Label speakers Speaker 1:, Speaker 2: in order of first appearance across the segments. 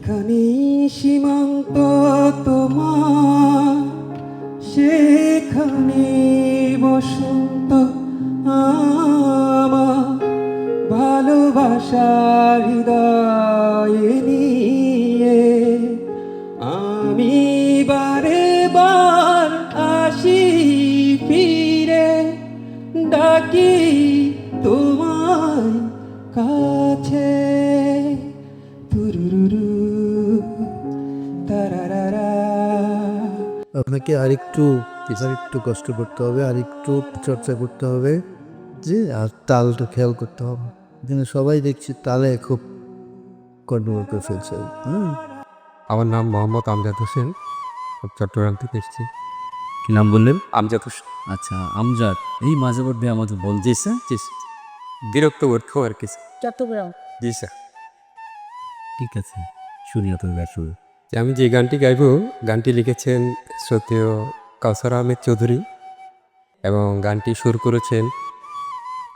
Speaker 1: যেখানে সীমান্ত তোমার সেখানে বসন্ত আমার ভালোবাসার হৃদয়ে নিয়ে আমি বারে বার আসি ফিরে ডাকি তোমায় কাছে তুরুরু তারারারা।
Speaker 2: আপনাকে আরেকটু কষ্ট করতে হবে, আরেকটু চর্চা করতে হবে, যে আর তালটা খেয়াল করতে হবে। এখানে সবাই দেখছি তালে খুব কন্ট্রোল করে ফেলছে।
Speaker 3: আমার নাম মোহাম্মদ আমজাদ হোসেন, চট্টগ্রাম থেকে এসেছি।
Speaker 4: কি নাম বললেন?
Speaker 3: আমজাদ হোসেন।
Speaker 4: আচ্ছা আমজাদ, এই মাঝে মধ্যে আমাদের বলতে স্যার।
Speaker 3: বিরক্ত বোধ আর কি।
Speaker 5: চট্টগ্রাম।
Speaker 3: জি স্যার।
Speaker 4: ঠিক আছে, শুনি আপনার গান শুরু।
Speaker 3: আমি যে গানটি গাইব, গানটি লিখেছেন শ্রদ্ধেয় কাউসার আহমেদ চৌধুরী এবং গানটি সুর করেছেন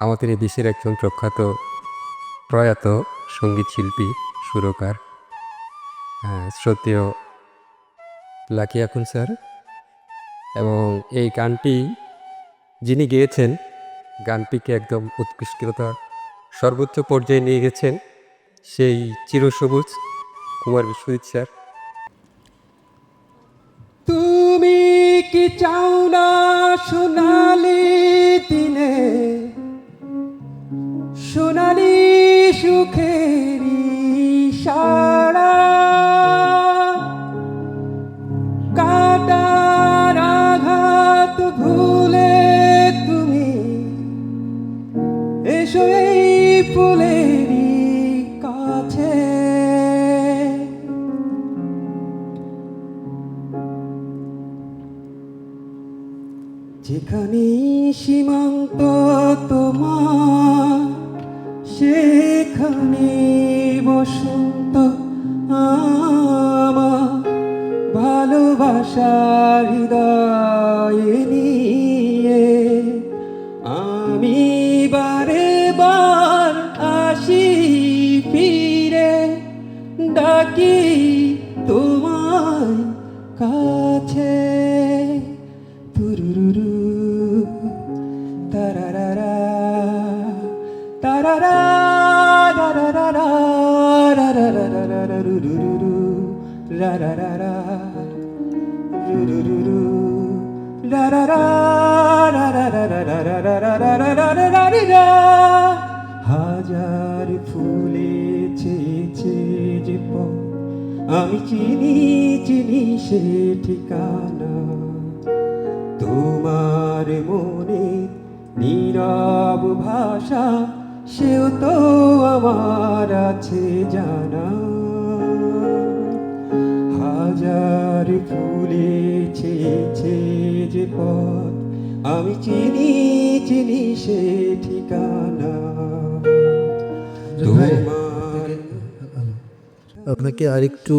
Speaker 3: আমাদের এই দেশের একজন প্রখ্যাত প্রয়াত সঙ্গীত শিল্পী সুরকার শ্রদ্ধেয় লাকি আখুন স্যার। এবং এই গানটি যিনি গেয়েছেন, গানটিকে একদম উৎকৃষ্টতার সর্বোচ্চ পর্যায়ে নিয়ে গেছেন সেই চিরসবুজ কুমার বিশ্বজিৎ স্যার।
Speaker 1: তুমি কি চাও না সোনালি দিনে সোনালি সুখেরি সারা কাটার আঘাত ভুলে তুমি এসো এই ফুলেরই কাছে। যেখানে সীমান্ত তোমার সেখানে বসন্ত আমার ভালোবাসার হৃদয়ে নিয়ে আমি বারে বার আসি ফিরে ডাকি তোমায় কাছে তুরুরু তারারারা তারারা রারারারা রারারারারুরুরু রারারারা রুরুরু রারারা রারারারারারারারারারারা। হাজার ফুলে ছেয়েছে যে পথ আমি চিনি চিনি সে ঠিকানা। তোমার মনে নীরব ভাষা সেও তো আমার আছে জানা। হাজার ফুলে ছেয়েছে যে পথ আমি চিনি চিনি সে ঠিকানা। তোমার
Speaker 2: আপনাকে আরেকটু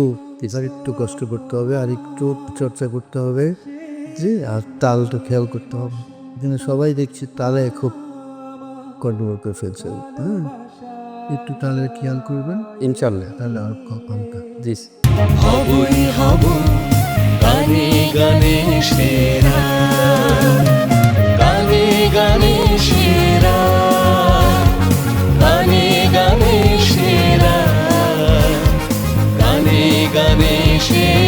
Speaker 2: কষ্ট করতে হবে, আরেকটু চর্চা করতে হবে, যে আর তালটা খেয়াল করতে হবে। এখানে সবাই দেখছি তালে খুব কন্ট্রোল করে ফেলছে। একটু তালের খেয়াল করবেন
Speaker 3: ইনশাল্লাহ।
Speaker 2: তাহলে আর হালকা।
Speaker 3: জি
Speaker 6: হবই হব গানে গানে সেরা, গানে গানে সেরা, গানে গানে সেরা, গানে গানে সেরা।